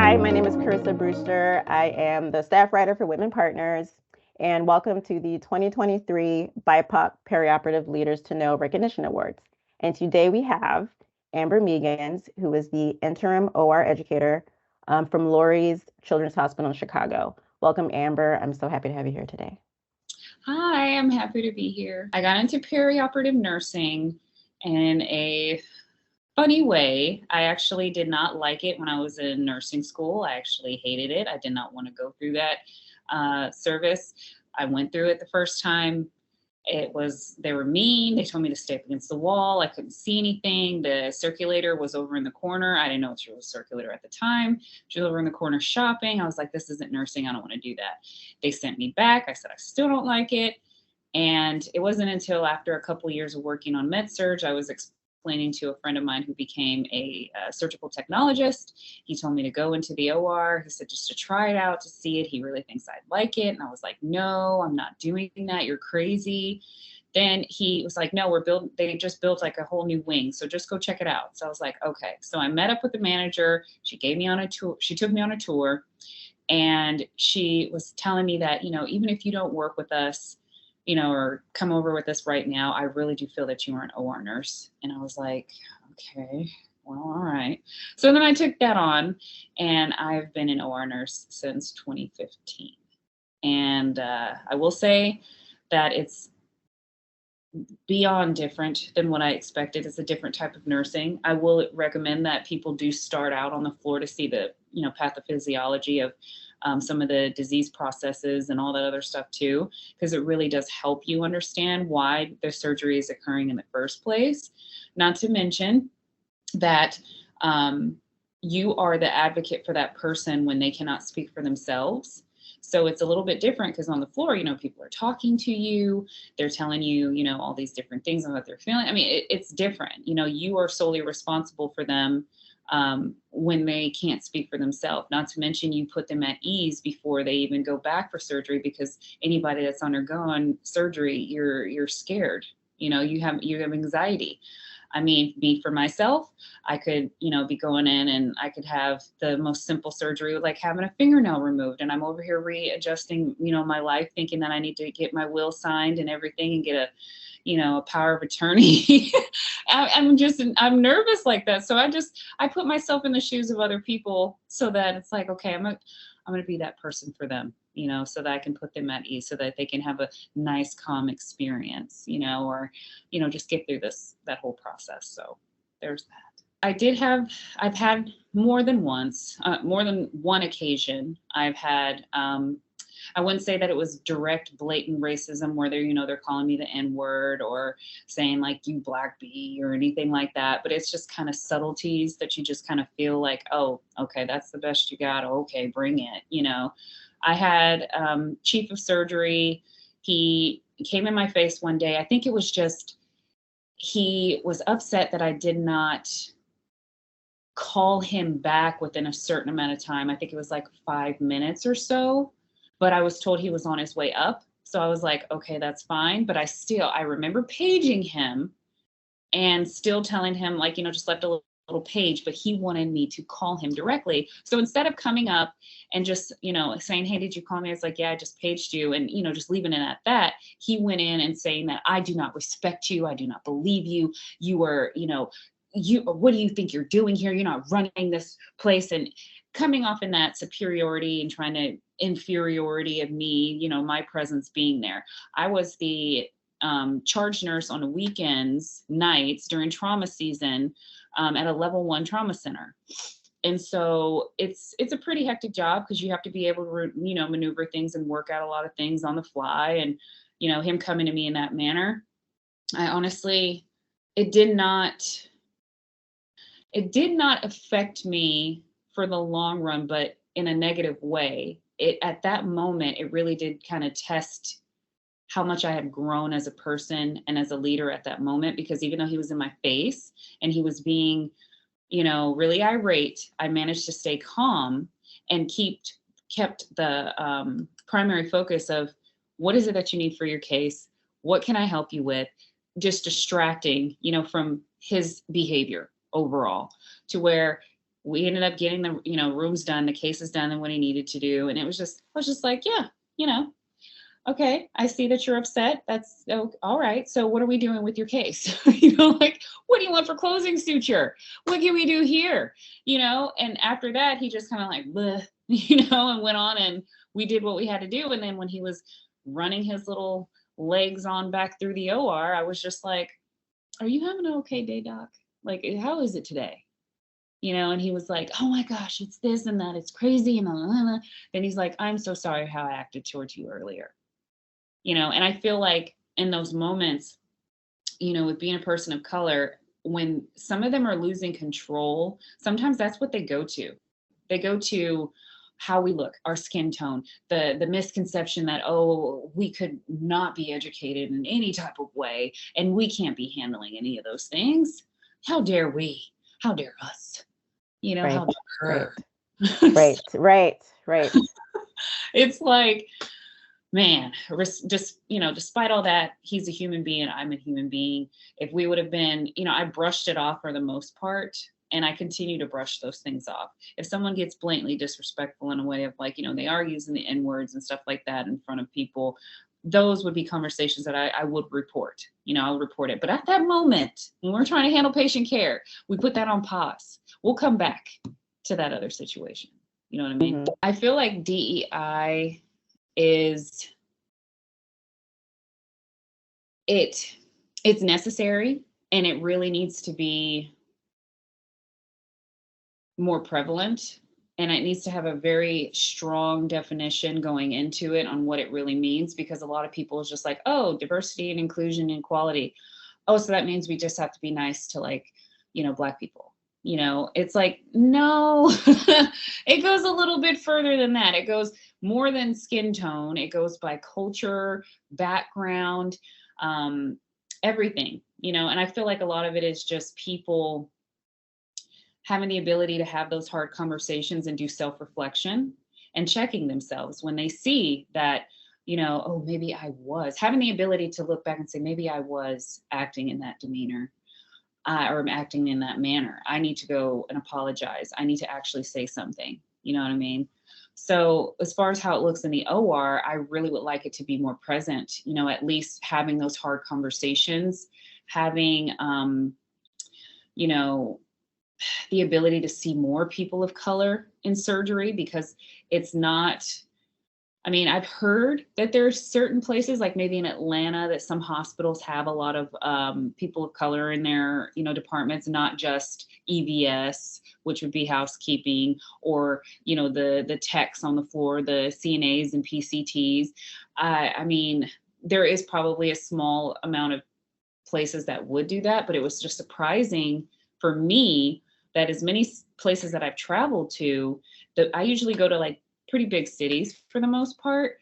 Hi, my name is Carissa Brewster. I am the staff writer for Whitman Partners, and welcome to the 2023 BIPOC Perioperative Leaders to Know Recognition Awards. And today we have Amber Megens, who is the interim OR educator from Lurie's Children's Hospital in Chicago. Welcome, Amber. I'm so happy to have you here today. Hi, I'm happy to be here. I got into perioperative nursing in a funny way. I actually did not like it when I was in nursing school. I actually hated it. I did not want to go through that service. I went through it the first time. They were mean. They told me to stay up against the wall. I couldn't see anything. The circulator was over in the corner. I didn't know she was a circulator at the time. She was over in the corner shopping. I was like, this isn't nursing. I don't want to do that. They sent me back. I said, I still don't like it. And it wasn't until after a couple of years of working on med-surg, I was explaining to a friend of mine who became a surgical technologist. He told me to go into the OR. He said just to try it out, to see it. He really thinks I'd like it. And I was like, no, I'm not doing that. You're crazy. Then he was like, no, they just built like a whole new wing. So just go check it out. So I was like, okay. So I met up with the manager. She gave me on a tour. She took me on a tour, and she was telling me that, even if you don't work with us, or come over with us right now, I really do feel that you are an OR nurse. And I was like, okay, well, all right. So then I took that on, and I've been an OR nurse since 2015. And I will say that it's beyond different than what I expected. It's a different type of nursing. I will recommend that people do start out on the floor to see the, pathophysiology of some of the disease processes and all that other stuff too, because it really does help you understand why the surgery is occurring in the first place. Not to mention that you are the advocate for that person when they cannot speak for themselves. So it's a little bit different because on the floor, people are talking to you. They're telling you, all these different things and what they're feeling. I mean, it's different. You are solely responsible for them when they can't speak for themselves. Not to mention you put them at ease before they even go back for surgery, because anybody that's undergone surgery, you're scared. You have anxiety. I mean, me for myself, I could, be going in and I could have the most simple surgery, like having a fingernail removed. And I'm over here readjusting, my life, thinking that I need to get my will signed and everything and get a power of attorney. I'm nervous like that. So I put myself in the shoes of other people so that it's like, okay, I'm going to be that person for them, so that I can put them at ease, so that they can have a nice, calm experience, or, just get through that whole process. So there's that. I've had more than one occasion. I've had, I wouldn't say that it was direct, blatant racism where they're calling me the N-word or saying like you black bee or anything like that. But it's just kind of subtleties that you just kind of feel like, oh, okay, that's the best you got. Okay, bring it. I had chief of surgery. He came in my face one day. I think it was just, he was upset that I did not call him back within a certain amount of time. I think it was like 5 minutes or so. But I was told he was on his way up. So I was like, okay, that's fine. But I remember paging him and still telling him, like, just left a little page, but he wanted me to call him directly. So instead of coming up and just, saying, hey, did you call me? I was like, yeah, I just paged you. And, just leaving it at that, he went in and saying that I do not respect you. I do not believe you. You are, what do you think you're doing here? You're not running this place. And coming off in that superiority and trying to inferiority of me, my presence being there. I was the charge nurse on weekends, nights during trauma season at a level 1 trauma center. And so it's a pretty hectic job because you have to be able to, maneuver things and work out a lot of things on the fly. And, him coming to me in that manner, I honestly, it did not affect me for the long run, but in a negative way. At that moment, it really did kind of test how much I had grown as a person and as a leader at that moment, because even though he was in my face and he was being, really irate, I managed to stay calm and kept the primary focus of what is it that you need for your case? What can I help you with? Just distracting, from his behavior overall, to where we ended up getting the, rooms done, the cases done and what he needed to do. And I was just like, yeah, okay, I see that you're upset. That's all right. So what are we doing with your case? Like, what do you want for closing suture? What can we do here? And after that, he just kind of like, bleh, and went on, and we did what we had to do. And then when he was running his little legs on back through the OR, I was just like, are you having an okay day, doc? Like, how is it today? And he was like, oh my gosh, it's this and that. It's crazy. And then he's like, I'm so sorry how I acted towards you earlier. And I feel like in those moments, with being a person of color, when some of them are losing control, sometimes that's what they go to. They go to how we look, our skin tone, the misconception that, oh, we could not be educated in any type of way, and we can't be handling any of those things. How dare we? How dare us? Right. How dare her? Right. It's like, man, just, despite all that, he's a human being. I'm a human being. If we would have been, I brushed it off for the most part, and I continue to brush those things off. If someone gets blatantly disrespectful in a way of like, they are using the N words and stuff like that in front of people, those would be conversations that I would report. I would report it. But at that moment, when we're trying to handle patient care, we put that on pause. We'll come back to that other situation. You know what I mean? Mm-hmm. I feel like DEI is it's necessary, and it really needs to be more prevalent, and it needs to have a very strong definition going into it on what it really means, because a lot of people is just like, oh, diversity and inclusion and equality. Oh, so that means we just have to be nice to, like, Black people. It's like, no, it goes a little bit further than that. It goes more than skin tone. It goes by culture, background, everything, and I feel like a lot of it is just people having the ability to have those hard conversations and do self-reflection and checking themselves when they see that, oh, maybe I was having the ability to look back and say, maybe I was acting in that demeanor. Or I'm acting in that manner. I need to go and apologize. I need to actually say something. You know what I mean? So as far as how it looks in the OR, I really would like it to be more present, at least having those hard conversations, having, the ability to see more people of color in surgery, because it's not, I've heard that there's certain places, like maybe in Atlanta, that some hospitals have a lot of people of color in their, departments, not just EVS, which would be housekeeping, or, the techs on the floor, the CNAs and PCTs. There is probably a small amount of places that would do that, but it was just surprising for me that as many places that I've traveled to, that I usually go to like pretty big cities for the most part,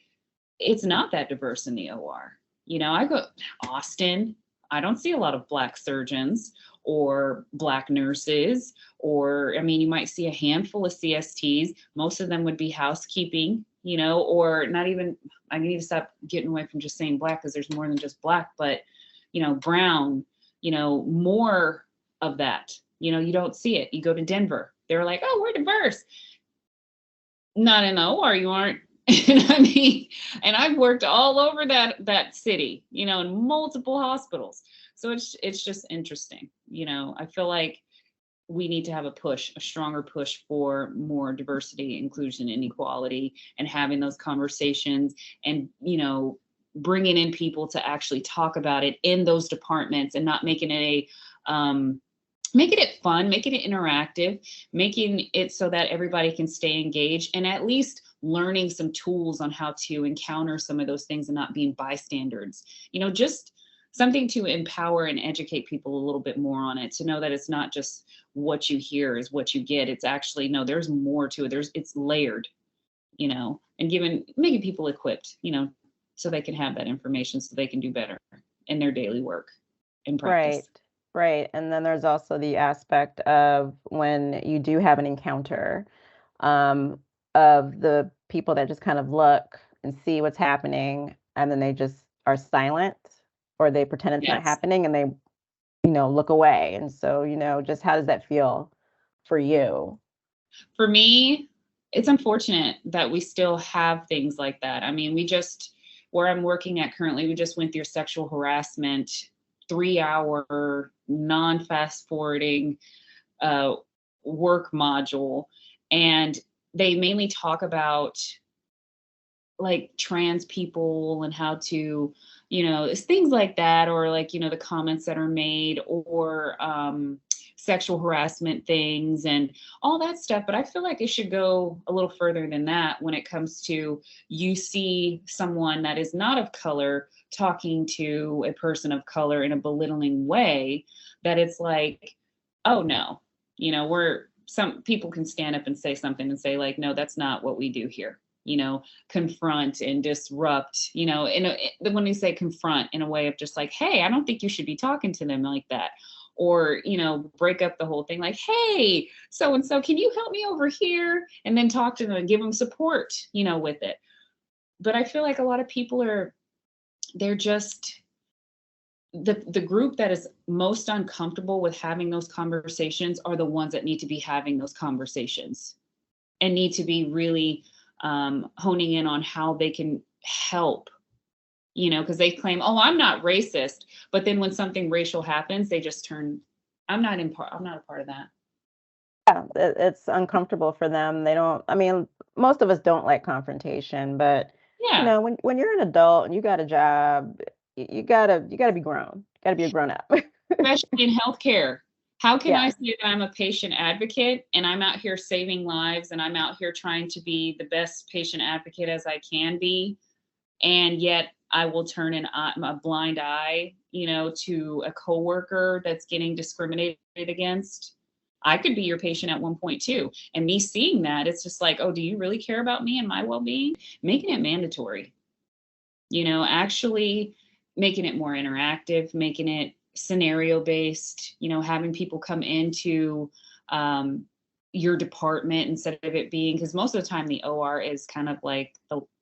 it's not that diverse in the OR. I go to Austin, I don't see a lot of Black surgeons or Black nurses, or, you might see a handful of CSTs. Most of them would be housekeeping, or not even, I need to stop getting away from just saying Black, because there's more than just Black, but, brown, more of that. You don't see it. You go to Denver, they're like, oh, we're diverse. Not in the OR, you aren't. And I've worked all over that city, in multiple hospitals. So it's just interesting. I feel like we need to have a stronger push for more diversity, inclusion, and equality, and having those conversations, and, bringing in people to actually talk about it in those departments, and not making it making it fun, making it interactive, making it so that everybody can stay engaged, and at least learning some tools on how to encounter some of those things and not being bystanders. Just something to empower and educate people a little bit more on it, to know that it's not just what you hear is what you get. It's actually, no, there's more to it. It's layered, and making people equipped, so they can have that information, so they can do better in their daily work and practice. Right. And then there's also the aspect of when you do have an encounter, of the people that just kind of look and see what's happening, and then they just are silent, or they pretend it's not happening, and they, look away. And so, just how does that feel for you? For me, it's unfortunate that we still have things like that. I mean, where I'm working at currently, we just went through sexual harassment, 3-hour, non fast forwarding uh, work module. And they mainly talk about like trans people and how to, it's things like that, or like, the comments that are made, or sexual harassment things and all that stuff. But I feel like it should go a little further than that when it comes to, you see someone that is not of color talking to a person of color in a belittling way, that it's like, oh no, some people can stand up and say something and say like, no, that's not what we do here. Confront and disrupt, when we say confront, in a way of just like, hey, I don't think you should be talking to them like that. Or, break up the whole thing like, hey, so and so, can you help me over here? And then talk to them and give them support, with it. But I feel like a lot of people they're just the group that is most uncomfortable with having those conversations are the ones that need to be having those conversations and need to be really honing in on how they can help, because they claim, oh, I'm not racist. But then when something racial happens, they just turn, I'm not a part of that. Yeah, it's uncomfortable for them. They don't, I mean, most of us don't like confrontation, but Yeah, when you're an adult and you got a job, you gotta be grown. You gotta be a grown up. especially in healthcare. How can I Yeah. say that I'm a patient advocate and I'm out here saving lives and I'm out here trying to be the best patient advocate as I can be, and yet I will turn a blind eye, to a coworker that's getting discriminated against? I could be your patient at one point too. And me seeing that, it's just like, oh, do you really care about me and my well-being? Making it mandatory, actually making it more interactive, making it scenario based, having people come into your department instead of it being, because most of the time the OR is kind of like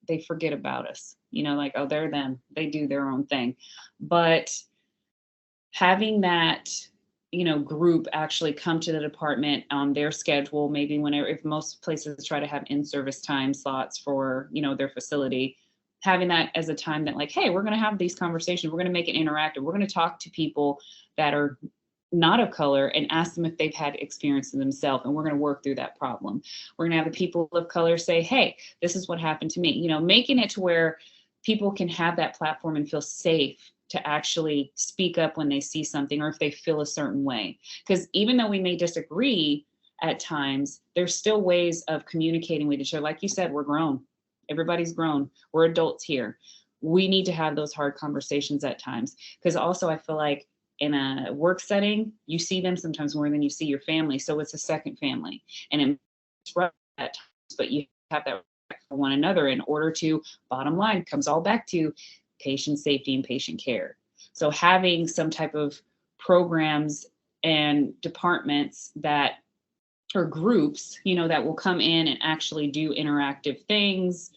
they forget about us, like, oh, they're them, they do their own thing. But having that, group actually come to the department on their schedule, maybe whenever, if most places try to have in-service time slots for, their facility, having that as a time that like, hey, we're going to have these conversations, we're going to make it interactive, we're going to talk to people that are not of color and ask them if they've had experience in themselves, and we're going to work through that problem. We're going to have the people of color say, hey, this is what happened to me, making it to where people can have that platform and feel safe to actually speak up when they see something or if they feel a certain way. Because even though we may disagree at times, there's still ways of communicating with each other. Like you said, we're grown. Everybody's grown. We're adults here. We need to have those hard conversations at times. Because also, I feel like in a work setting, you see them sometimes more than you see your family. So it's a second family. And it's rough at times, but you have that for one another in order to, bottom line, comes all back to patient safety and patient care. So having some type of programs and departments that, or groups, that will come in and actually do interactive things,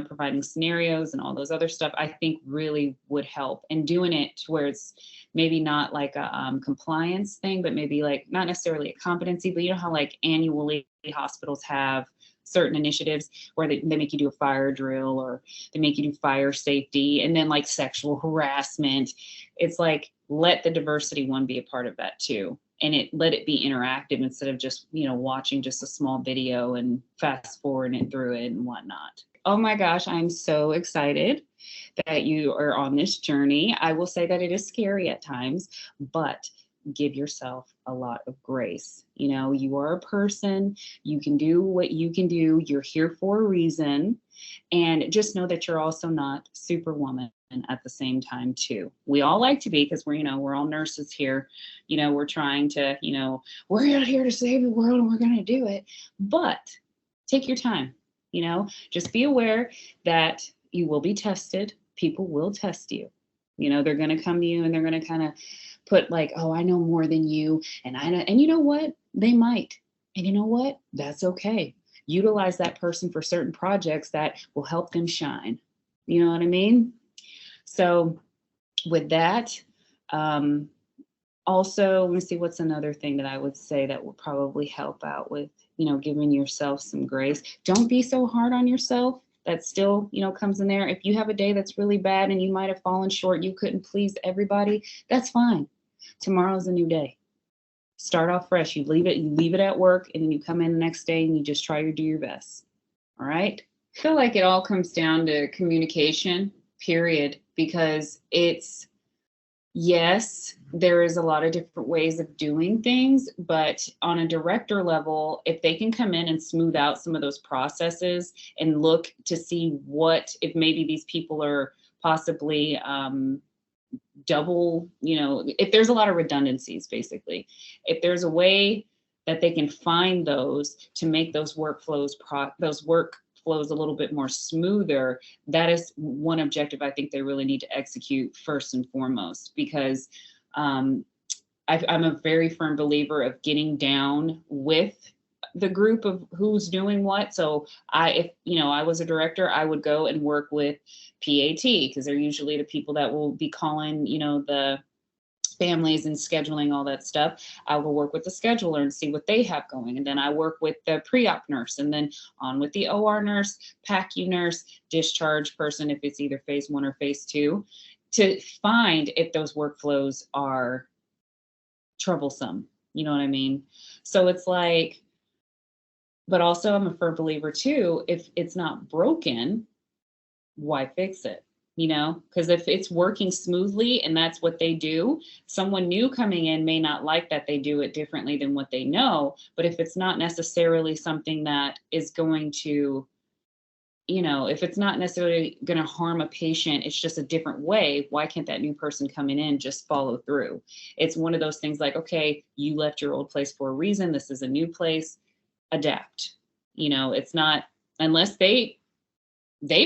providing scenarios and all those other stuff, I think really would help. And doing it to where it's maybe not like a compliance thing, but maybe like not necessarily a competency, but how like annually hospitals have certain initiatives where they make you do a fire drill, or they make you do fire safety, and then like sexual harassment. It's like, let the diversity one be a part of that too. And let it be interactive instead of just, watching just a small video and fast forwarding it through it and whatnot. Oh my gosh, I'm so excited that you are on this journey. I will say that it is scary at times, but give yourself a lot of grace. You are a person, you can do what you can do. You're here for a reason. And just know that you're also not Superwoman at the same time too. We all like to be, because we're all nurses here. We're trying to, we're out here to save the world and we're going to do it. But take your time, just be aware that you will be tested. People will test you. They're going to come to you and they're going to kind of put like, oh, I know more than you. And I know, and you know what? They might. And you know what? That's okay. Utilize that person for certain projects that will help them shine. You know what I mean? So with that, Also, let me see, what's another thing that I would say that would probably help out with, giving yourself some grace. Don't be so hard on yourself. That still, comes in there. If you have a day that's really bad and you might have fallen short, you couldn't please everybody, that's fine. Tomorrow's a new day. Start off fresh. You leave it at work, and then you come in the next day and you just try to do your best. All right? I feel like it all comes down to communication, period, because yes, there is a lot of different ways of doing things, but on a director level, if they can come in and smooth out some of those processes and look to see if maybe these people are possibly double, if there's a lot of redundancies, basically, if there's a way that they can find those to make those workflows a little bit more smoother, that is one objective I think they really need to execute first and foremost, because I'm a very firm believer of getting down with the group of who's doing what. So if I was a director, I would go and work with PAT, because they're usually the people that will be calling, the families and scheduling all that stuff. I will work with the scheduler and see what they have going. And then I work with the pre-op nurse, and then on with the OR nurse, PACU nurse, discharge person, if it's either phase 1 or phase 2, to find if those workflows are troublesome. You know what I mean? So it's like, but also I'm a firm believer too, if it's not broken, why fix it? Because if it's working smoothly and that's what they do, someone new coming in may not like that they do it differently than what they know. But if it's not necessarily something that is going to, if it's not necessarily going to harm a patient, it's just a different way, why can't that new person coming in just follow through? It's one of those things like, okay, you left your old place for a reason. This is a new place. Adapt. It's not, unless they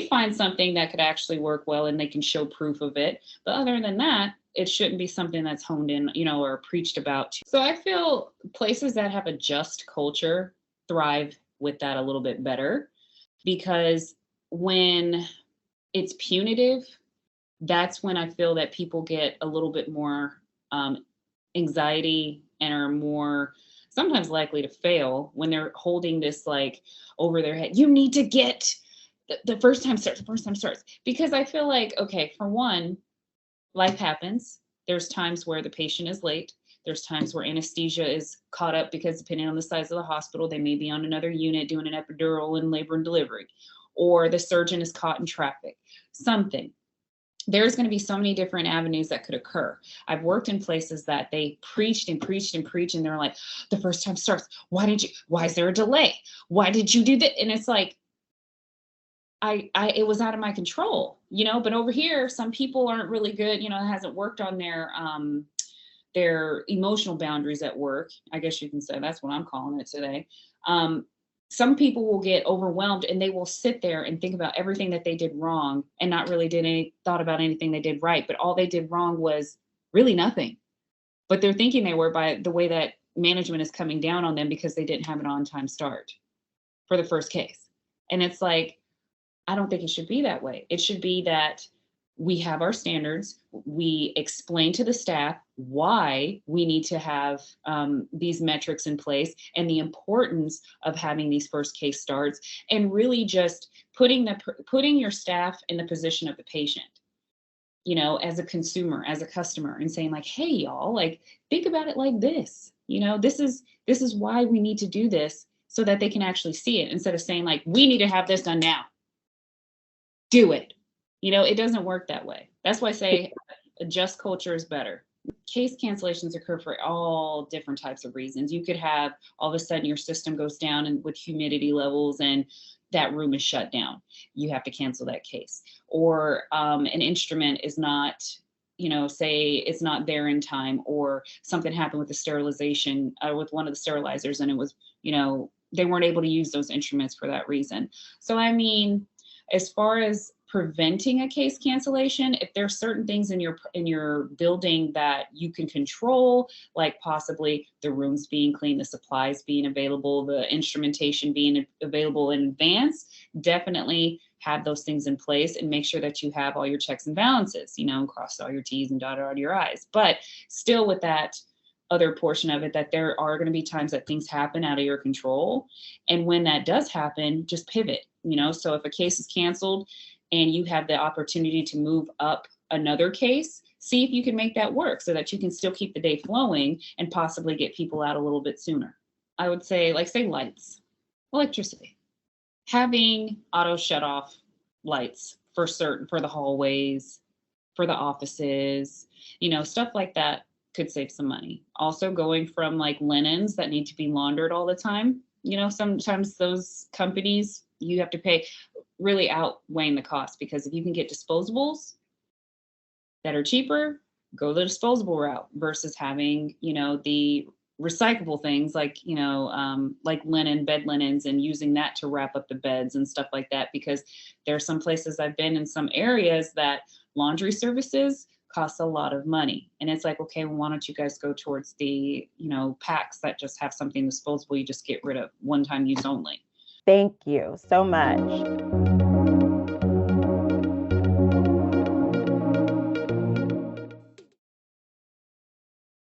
find something that could actually work well and they can show proof of it. But other than that, it shouldn't be something that's honed in, or preached about. So I feel places that have a just culture thrive with that a little bit better, because when it's punitive, that's when I feel that people get a little bit more anxiety and are more sometimes likely to fail when they're holding this like over their head. You need to get the first time starts. Because I feel like, okay, for one, life happens. There's times where the patient is late. There's times where anesthesia is caught up, because depending on the size of the hospital, they may be on another unit doing an epidural in labor and delivery, or the surgeon is caught in traffic, something. There's going to be so many different avenues that could occur. I've worked in places that they preached and preached and preached, and they're like, the first time starts. Why is there a delay? Why did you do that? And it's like, it was out of my control, but over here, some people aren't really good, hasn't worked on their emotional boundaries at work. I guess you can say that's what I'm calling it today. Some people will get overwhelmed and they will sit there and think about everything that they did wrong and not really thought about anything they did right. But all they did wrong was really nothing. But they're thinking they were, by the way that management is coming down on them because they didn't have an on-time start for the first case. And it's like, I don't think it should be that way. It should be that we have our standards. We explain to the staff why we need to have these metrics in place and the importance of having these first case starts, and really just putting your staff in the position of the patient, as a consumer, as a customer, and saying like, hey, y'all, like, think about it like this. This is why we need to do this, so that they can actually see it, instead of saying like, we need to have this done now. Do it. It doesn't work that way. That's why I say a just culture is better. Case cancellations occur for all different types of reasons. You could have all of a sudden your system goes down and with humidity levels and that room is shut down. You have to cancel that case. Or an instrument is not, say it's not there in time, or something happened with the sterilization with one of the sterilizers, and it was, they weren't able to use those instruments for that reason. So, I mean, as far as preventing a case cancellation, if there are certain things in your building that you can control, like possibly the rooms being clean, the supplies being available, the instrumentation being available in advance, definitely have those things in place and make sure that you have all your checks and balances, you know, cross all your T's and dot all your I's. But still with that other portion of it, that there are going to be times that things happen out of your control. And when that does happen, just pivot, you know. So if a case is canceled and you have the opportunity to move up another case, see if you can make that work so that you can still keep the day flowing and possibly get people out a little bit sooner. I would say, like, say lights, electricity, having auto shut off lights for the hallways, for the offices, you know, stuff like that could save some money. Also, going from like linens that need to be laundered all the time, you know, sometimes those companies, you have to pay, really outweighing the cost, because if you can get disposables that are cheaper, go the disposable route versus having, you know, the recyclable things like, you know, like linen, bed linens, and using that to wrap up the beds and stuff like that. Because there are some places I've been in some areas that laundry services costs a lot of money. And it's like, okay, well, why don't you guys go towards the, you know, packs that just have something disposable you just get rid of, one time use only. Thank you so much.